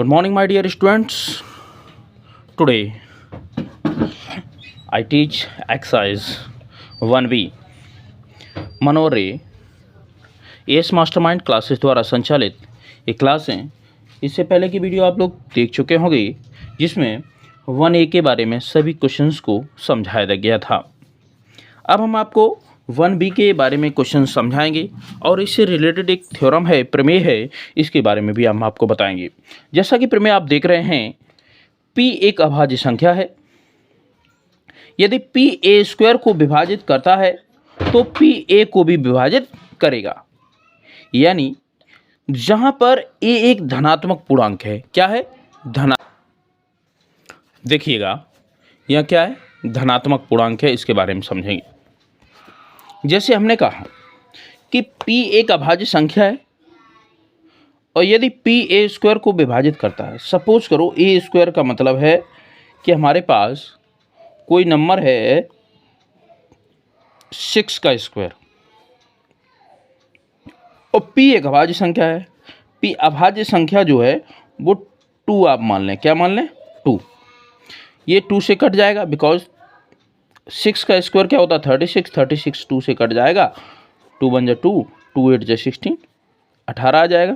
Good morning, my dear students. Today I teach exercise 1B मनोरे S mastermind classes द्वारा संचालित ये class है। इससे पहले की वीडियो आप लोग देख चुके होंगे जिसमें 1A के बारे में सभी क्वेश्चंस को समझाया गया था। अब हम आपको 1B के बारे में क्वेश्चन समझाएंगे और इससे रिलेटेड एक थ्योरम है, प्रमेय है, इसके बारे में भी हम आपको बताएंगे। जैसा कि प्रमेय आप देख रहे हैं, P एक अभाज्य संख्या है। यदि P a स्क्वायर को विभाजित करता है तो P a को भी विभाजित करेगा, यानी जहां पर a एक धनात्मक पूर्णांक है। क्या है? देखिएगा यह क्या है? धनात्मक पूर्णांक है। इसके बारे में समझेंगे। जैसे हमने कहा कि P एक अभाज्य संख्या है और यदि P a स्क्वायर को विभाजित करता है, सपोज करो a स्क्वायर का मतलब है कि हमारे पास कोई नंबर है 6 का स्क्वायर और P एक अभाज्य संख्या है। P अभाज्य संख्या जो है वो 2 आप मान लें। क्या मान लें? 2। ये 2 से कट जाएगा, बिकॉज 6 का स्क्वायर क्या होता है? 36। 36 2 से कट जाएगा, 2 बन जा 2, 2 8 जा 16, 18 आ जाएगा।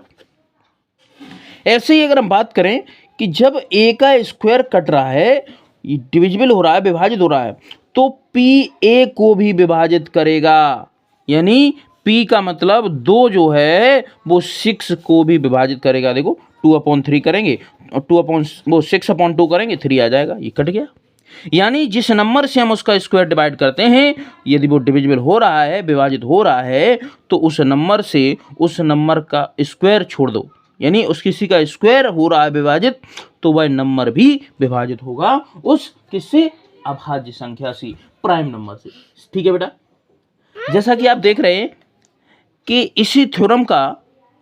ऐसे ही अगर हम बात करें कि जब a का स्क्वायर कट रहा है, डिविजिबल हो रहा है, विभाजित हो रहा है, तो P a को भी विभाजित करेगा, यानी P का मतलब 2 जो है वो 6 को भी विभाजित करेगा। देखो 2/3 करेंगे और 6/2 करेंगे, 3 आ जाएगा, ये कट गया। यानी जिस नंबर से हम उसका स्क्वायर डिवाइड करते हैं, यदि वो डिविजिबल हो रहा है, विभाजित हो रहा है, तो उस नंबर से उस नंबर का स्क्वायर छोड़ दो, यानी उस किसी का स्क्वायर हो रहा है विभाजित, तो वह नंबर भी विभाजित होगा उस किससे? अभाज्य संख्या से, प्राइम नंबर से। ठीक है बेटा। जैसा कि आप देख रहे हैं कि इसी थ्योरम का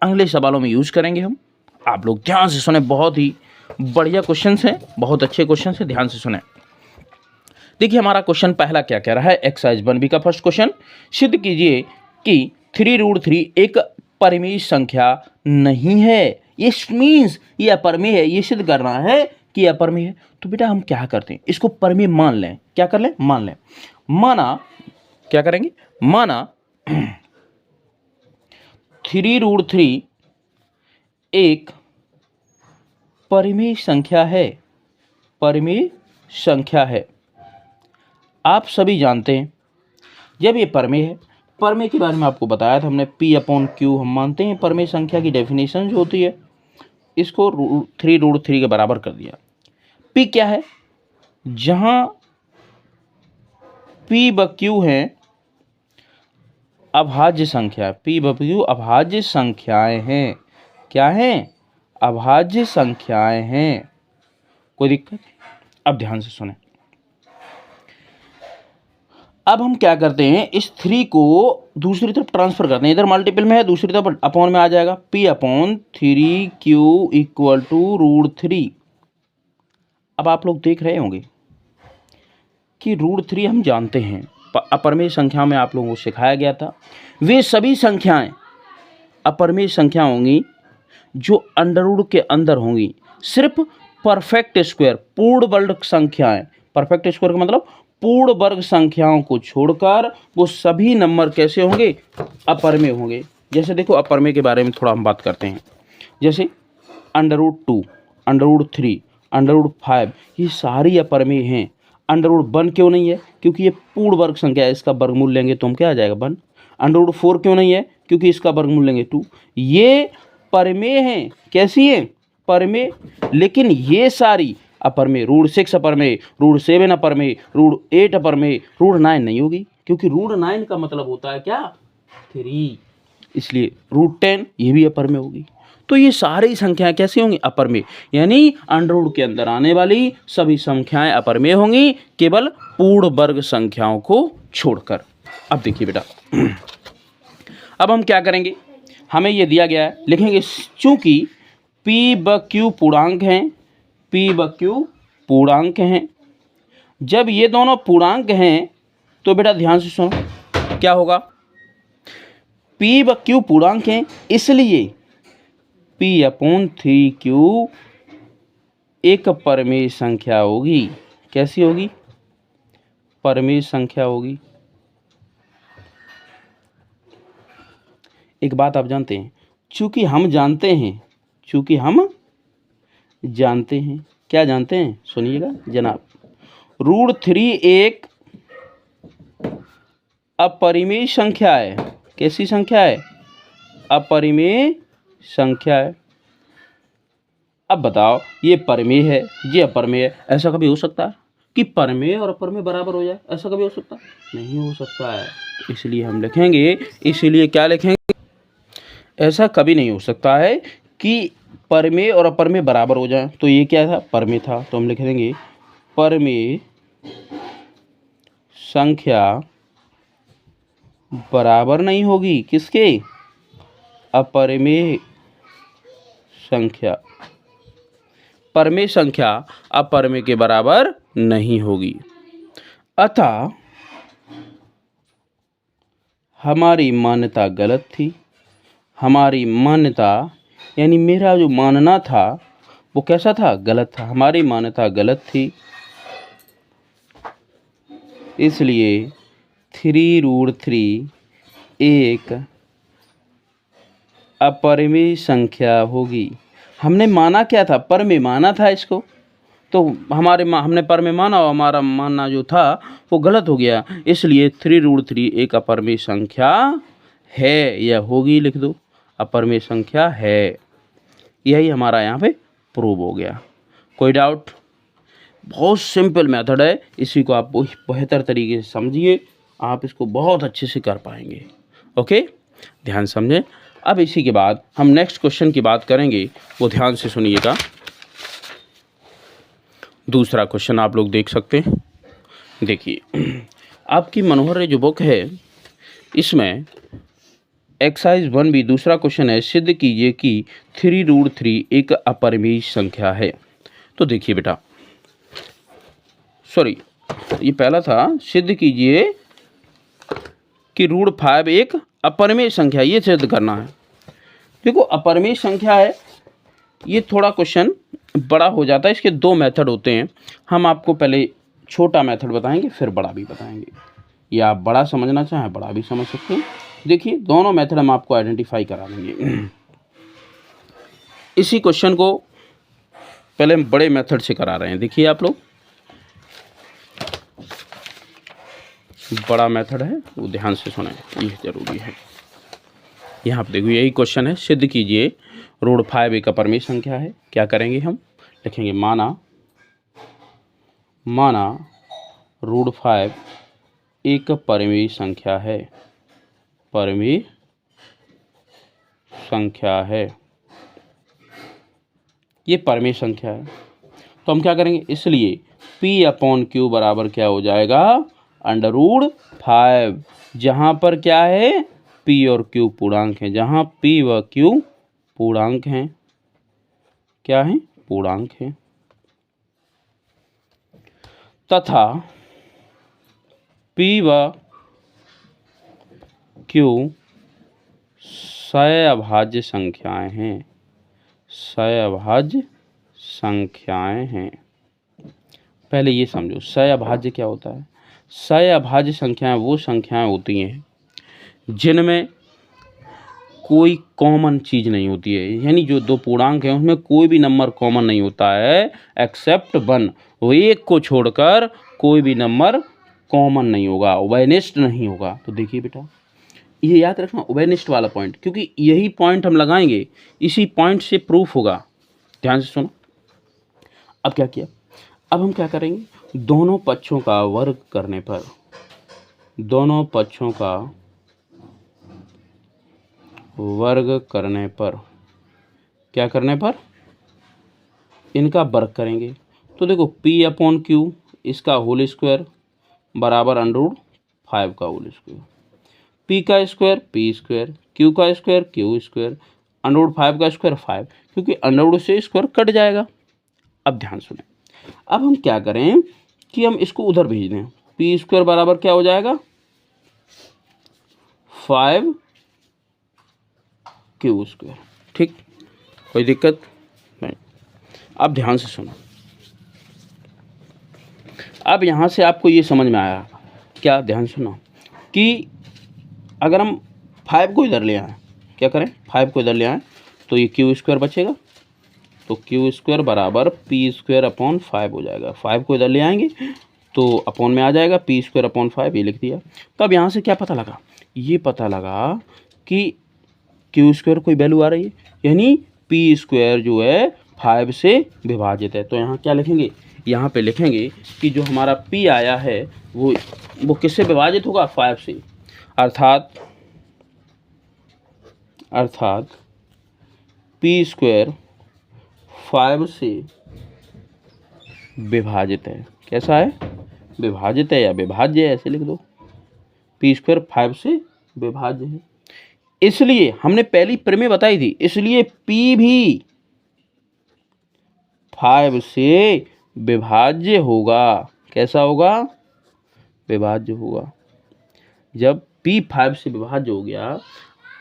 अगले सवालों में यूज करेंगे हम। आप लोग ध्यान से सुने, बहुत ही बढ़िया क्वेश्चंस हैं, बहुत अच्छे क्वेश्चंस हैं, ध्यान से सुने। देखिए हमारा क्वेश्चन पहला क्या कह रहा है, एक्सरसाइज 1B का फर्स्ट क्वेश्चन। सिद्ध कीजिए कि 3√3 एक परिमेय संख्या नहीं है। ये मीन्स ये अपरिमेय है, ये सिद्ध करना है कि अपरिमेय है। तो बेटा हम क्या करते हैं, इसको परिमेय मान लें। क्या कर लें? मान लें। माना क्या करेंगे? माना 3√3 एक परिमेय संख्या है। परिमेय संख्या है। आप सभी जानते हैं जब ये परिमेय है, परिमेय के बारे में आपको बताया था हमने, P/Q हम मानते हैं परिमेय संख्या की डेफिनेशन जो होती है, इसको 3√3 के बराबर कर दिया। P क्या है? जहां P/Q है अभाज्य संख्या, P/Q अभाज्य संख्याएं हैं। क्या हैं? अभाज्य संख्याएं हैं। कोई दिक्कत? अब ध्यान से सुने। अब हम क्या करते हैं, इस 3 को दूसरी तरफ ट्रांसफर करते हैं। इधर मल्टीपल में है, दूसरी तरफ अपॉन में आ जाएगा। P/3Q = √3। अब आप लोग देख रहे होंगे कि √3 हम जानते हैं, अपरिमेय संख्या में आप लोगों को सिखाया गया था। वे सभी संख्याएं अपरिमेय संख्या होंगी जो अंडर के अंदर होंगी। सिर्फ परफेक्ट स्क्वायर, पूर्ण वर्ग संख्याएं, परफेक्ट स्क्वायर का मतलब पूर्ण वर्ग संख्याओं को छोड़कर वो सभी नंबर कैसे होंगे? अपरिमेय होंगे। जैसे देखो अपरिमेय के बारे में थोड़ा हम बात करते हैं। जैसे √2, √3, √5, ये सारी अपरिमेय हैं। √1 क्यों नहीं है? क्योंकि ये पूर्ण वर्ग संख्या है, इसका वर्गमूल लेंगे तो हम क्या आ जाएगा? 1। √4 क्यों नहीं है? क्योंकि इसका वर्गमूल लेंगे 2। ये परिमेय हैं। कैसी है? परिमेय। लेकिन ये सारी अपरिमेय, √6 अपरिमेय, √7 अपरिमेय, √8 अपरिमेय, √9 नहीं होगी, क्योंकि √9 का मतलब होता है क्या? 3। इसलिए √10 ये भी अपरिमेय होगी। तो ये सारी संख्याएं कैसी होंगी? अपरिमेय। यानी अंडर के अंदर आने वाली सभी संख्याएं अपरिमेय होंगी, केवल पूर्ण वर्ग संख्याओं को छोड़कर। अब देखिए बेटा, अब हम क्या करेंगे, हमें ये दिया गया है, लिखेंगे चूंकि P/Q पूर्णांक हैं, P/Q पूर्णांक हैं। जब ये दोनों पूर्णांक हैं तो बेटा ध्यान से सुनो, क्या होगा? P/Q पूर्णांक हैं, इसलिए P/3Q एक परिमेय संख्या होगी। कैसी होगी? परिमेय संख्या होगी। एक बात आप जानते हैं, चूंकि हम जानते हैं, क्या जानते हैं? सुनिएगा जनाब, √3 एक अपरिमेय संख्या है। कैसी संख्या है? अपरिमेय संख्या है। अब बताओ, ये परिमेय है, ये अपरिमेय है, ऐसा कभी हो सकता है कि परिमेय और अपरिमेय बराबर हो जाए? ऐसा कभी हो सकता है? नहीं हो सकता है। इसलिए हम लिखेंगे, इसलिए क्या लिखेंगे? ऐसा कभी नहीं हो सकता है कि परिमेय और अपरिमेय बराबर हो जाए। तो ये क्या था? परिमेय था, तो हम लिख देंगे परिमेय संख्या बराबर नहीं होगी किसके? अपरिमेय संख्या। परिमेय संख्या अपरिमेय के बराबर नहीं होगी। अतः हमारी मान्यता गलत थी। हमारी मान्यता यानी मेरा जो मानना था वो कैसा था? गलत था। हमारी मान्यता गलत थी। इसलिए 3√3 एक अपरिमेय संख्या होगी। हमने माना क्या था? परिमेय माना था इसको, तो हमने परिमेय माना और हमारा मानना जो था वो गलत हो गया। इसलिए 3√3 एक अपरिमेय संख्या है या होगी, लिख दो, अपरिमेय संख्या है। यही हमारा यहाँ पे प्रूव हो गया। कोई डाउट? बहुत सिंपल मेथड है, इसी को आप बेहतर तरीके से समझिए, आप इसको बहुत अच्छे से कर पाएंगे। ओके, ध्यान समझें। अब इसी के बाद हम नेक्स्ट क्वेश्चन की बात करेंगे, वो ध्यान से सुनिएगा। दूसरा क्वेश्चन आप लोग देख सकते हैं। देखिए, आपकी मनोहर जो बुक है इसमें एक्सरसाइज 1B दूसरा क्वेश्चन है, सिद्ध कीजिए कि 3√3 एक अपरिमेय संख्या है। तो देखिए बेटा, सॉरी, ये पहला था, सिद्ध कीजिए कि √5 एक अपरिमेय संख्या, ये सिद्ध करना है। देखो, अपरिमेय संख्या है, ये थोड़ा क्वेश्चन बड़ा हो जाता है। इसके दो मेथड होते हैं। हम आपको पहले छोटा मेथड बताएंगे, फिर बड़ा भी बताएंगे। या आप बड़ा समझना चाहें, बड़ा भी समझ सकते हैं। देखिए, दोनों मेथड हम आपको आइडेंटिफाई करा देंगे। इसी क्वेश्चन को पहले हम बड़े मेथड से करा रहे हैं। देखिए आप लोग, बड़ा मेथड है, वो ध्यान से सुने, ये जरूरी है। यहाँ पे देखो, यही क्वेश्चन है, सिद्ध कीजिए √5 एक अपरिमेय संख्या है। क्या करेंगे हम? लिखेंगे माना √5 एक परिमेय संख्या है। परिमेय संख्या है, ये परिमेय संख्या है। तो हम क्या करेंगे? इसलिए P/Q बराबर क्या हो जाएगा? √5। जहाँ पर क्या है? P और Q पूर्णांक हैं। जहाँ P व Q पूर्णांक हैं। क्या है? पूर्णांक हैं। तथा P व Q सहअभाज्य संख्याएं हैं। सहअभाज्य संख्याएं हैं। पहले ये समझो, सहअभाज्य क्या होता है? सहअभाज्य संख्याएं वो संख्याएं होती हैं जिनमें कोई कॉमन चीज़ नहीं होती है। यानी जो दो पूर्णांक हैं उसमें कोई भी नंबर कॉमन नहीं होता है एक्सेप्ट 1। वो एक को छोड़कर कोई भी नंबर कॉमन नहीं होगा, उभयनिष्ठ नहीं होगा। तो देखिए बेटा, ये याद रखना, उभयनिष्ठ वाला पॉइंट, क्योंकि यही पॉइंट हम लगाएंगे, इसी पॉइंट से प्रूफ होगा। ध्यान से सुनो। अब क्या किया? अब हम क्या करेंगे? दोनों पक्षों का वर्ग करने पर, दोनों पक्षों का वर्ग करने पर, क्या करने पर? इनका वर्ग करेंगे। तो देखो, P/Q इसका होल स्क्वायर बराबर √5 का होल स्क्वायर, P का स्क्वायर P स्क्वायर, Q का स्क्वायर Q स्क्वायर, √5 का स्क्वायर 5, क्योंकि √ से स्क्वायर कट जाएगा। अब ध्यान सुने, अब हम क्या करें कि हम इसको उधर भेज दें। P स्क्वायर बराबर क्या हो जाएगा? 5 Q स्क्वायर। ठीक, कोई दिक्कत नहीं। अब ध्यान से सुनो, अब यहाँ से आपको ये समझ में आया क्या, ध्यान सुनो, कि अगर हम 5 को इधर ले आएँ, क्या करें, 5 को इधर ले आएँ तो ये क्यू स्क्वायर बचेगा, तो क्यू स्क्वायर बराबर पी स्क्वायर अपॉन 5 हो जाएगा। 5 को इधर ले आएंगे तो अपॉन में आ जाएगा पी स्क्वायर अपॉन 5, ये लिख दिया। तो अब यहाँ से क्या पता लगा, ये पता लगा कि क्यू स्क्वायर कोई वैल्यू आ रही है, यानी पी स्क्वायर जो है 5 से विभाजित है। तो यहाँ क्या लिखेंगे, यहाँ पे लिखेंगे कि जो हमारा पी आया है वो किससे विभाजित होगा, 5 से, अर्थात पी स्क्वायर 5 से विभाजित है। कैसा है, विभाजित है या विभाज्य है, ऐसे लिख दो, पी स्क्वायर 5 से विभाज्य है। इसलिए हमने पहली प्रमेय बताई थी, इसलिए P भी 5 से विभाज्य होगा। कैसा होगा, विभाज्य होगा। जब P 5 से विभाज्य हो गया,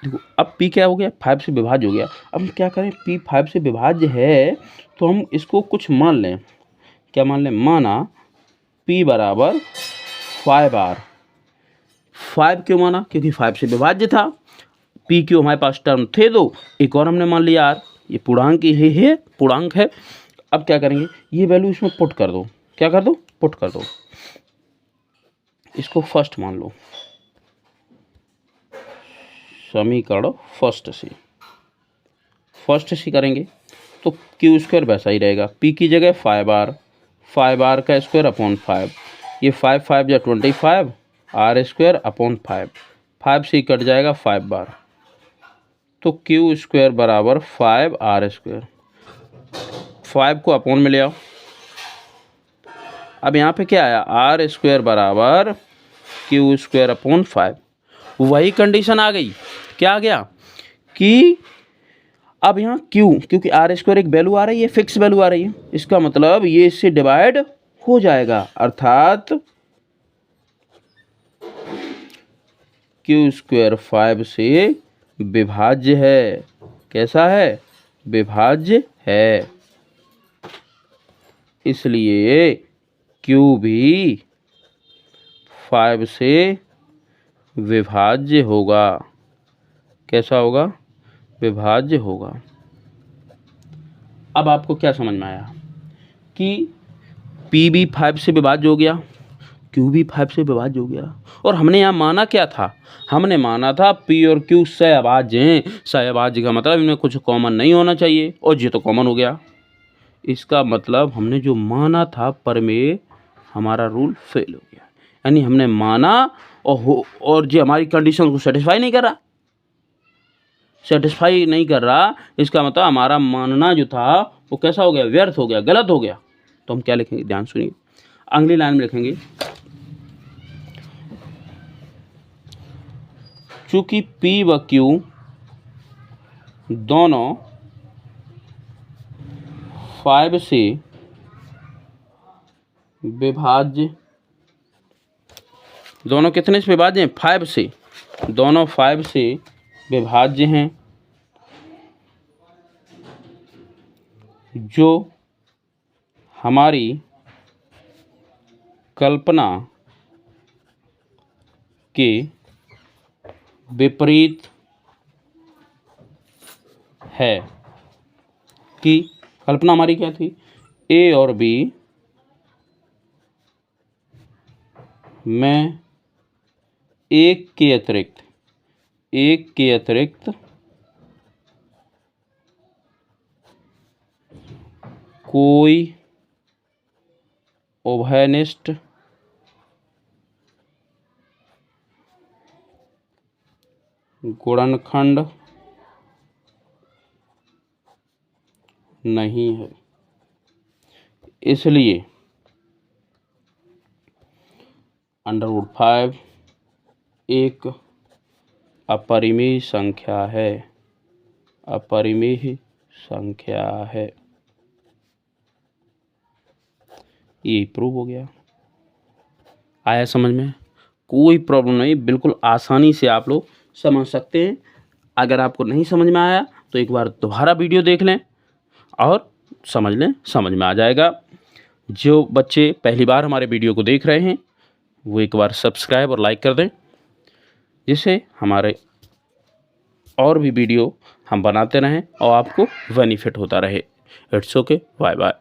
देखो अब P क्या हो गया, 5 से विभाज्य हो गया। अब हम क्या करें, P 5 से विभाज्य है तो हम इसको कुछ मान लें। क्या मान लें, माना P बराबर 5R। 5 क्यों माना, क्योंकि 5 से विभाज्य था। P क्यों, हमारे पास टर्म थे दो, एक और हमने मान लिया R, ये पूर्णांक है, पूर्णांक है। अब क्या करेंगे, ये वैल्यू इसमें पुट कर दो। क्या कर दो, पुट कर दो। इसको फर्स्ट मान लो, समीकरण फर्स्ट से करेंगे तो क्यू स्क्वायर वैसा ही रहेगा, P की जगह 5R का स्क्वायर अपॉन 5, ये 5 5 या 25, R स्क्वायर अपॉन 5 से ही कट जाएगा 5 बार, तो क्यू स्क्वायर बराबर 5R स्क्वायर। 5 को अपॉन में ले आओ। अब यहाँ पे क्या आया, R स्क्वायर बराबर क्यू स्क्वायर अपॉन 5। वही कंडीशन आ गई, क्या आ गया कि अब यहाँ Q, क्योंकि R स्क्वायर एक वैल्यू आ रही है, फिक्स वैल्यू आ रही है, इसका मतलब ये इससे डिवाइड हो जाएगा, अर्थात क्यू स्क्वायर 5 से विभाज्य है। कैसा है, विभाज्य है। इसलिए Q भी 5 से विभाज्य होगा। कैसा होगा, विभाज्य होगा। अब आपको क्या समझ में आया कि P भी 5 से विभाज्य हो गया, Q भी 5 से विभाज्य हो गया, और हमने यहाँ माना क्या था, हमने माना था P और Q सहअभाज्य हैं। सहअभाज्य का मतलब इनमें कुछ कॉमन नहीं होना चाहिए, और ये तो कॉमन हो गया। इसका मतलब हमने जो माना था प्रमेय, हमारा रूल फेल हो गया। यानी हमने माना और जो हमारी कंडीशन को सेटिस्फाई नहीं कर रहा, इसका मतलब हमारा मानना जो था वो कैसा हो गया, व्यर्थ हो गया, गलत हो गया। तो हम क्या लिखेंगे, ध्यान सुनिए, अगली लाइन में लिखेंगे, चूंकि P व Q दोनों 5 से विभाज्य, दोनों कितने से विभाज्य हैं, 5 से, दोनों 5 से विभाज्य हैं, जो हमारी कल्पना के विपरीत है। कि कल्पना हमारी क्या थी, A और B में एक के अतिरिक्त कोई उभयनिष्ठ गुणनखंड नहीं है। इसलिए √5 एक अपरिमेय संख्या है। ये प्रूव हो गया। आया समझ में, कोई प्रॉब्लम नहीं, बिल्कुल आसानी से आप लोग समझ सकते हैं। अगर आपको नहीं समझ में आया तो एक बार दोबारा वीडियो देख लें और समझ लें, समझ में आ जाएगा। जो बच्चे पहली बार हमारे वीडियो को देख रहे हैं वो एक बार सब्सक्राइब और लाइक कर दें, जिससे हमारे और भी वीडियो हम बनाते रहें और आपको बेनिफिट होता रहे। It's okay, bye bye.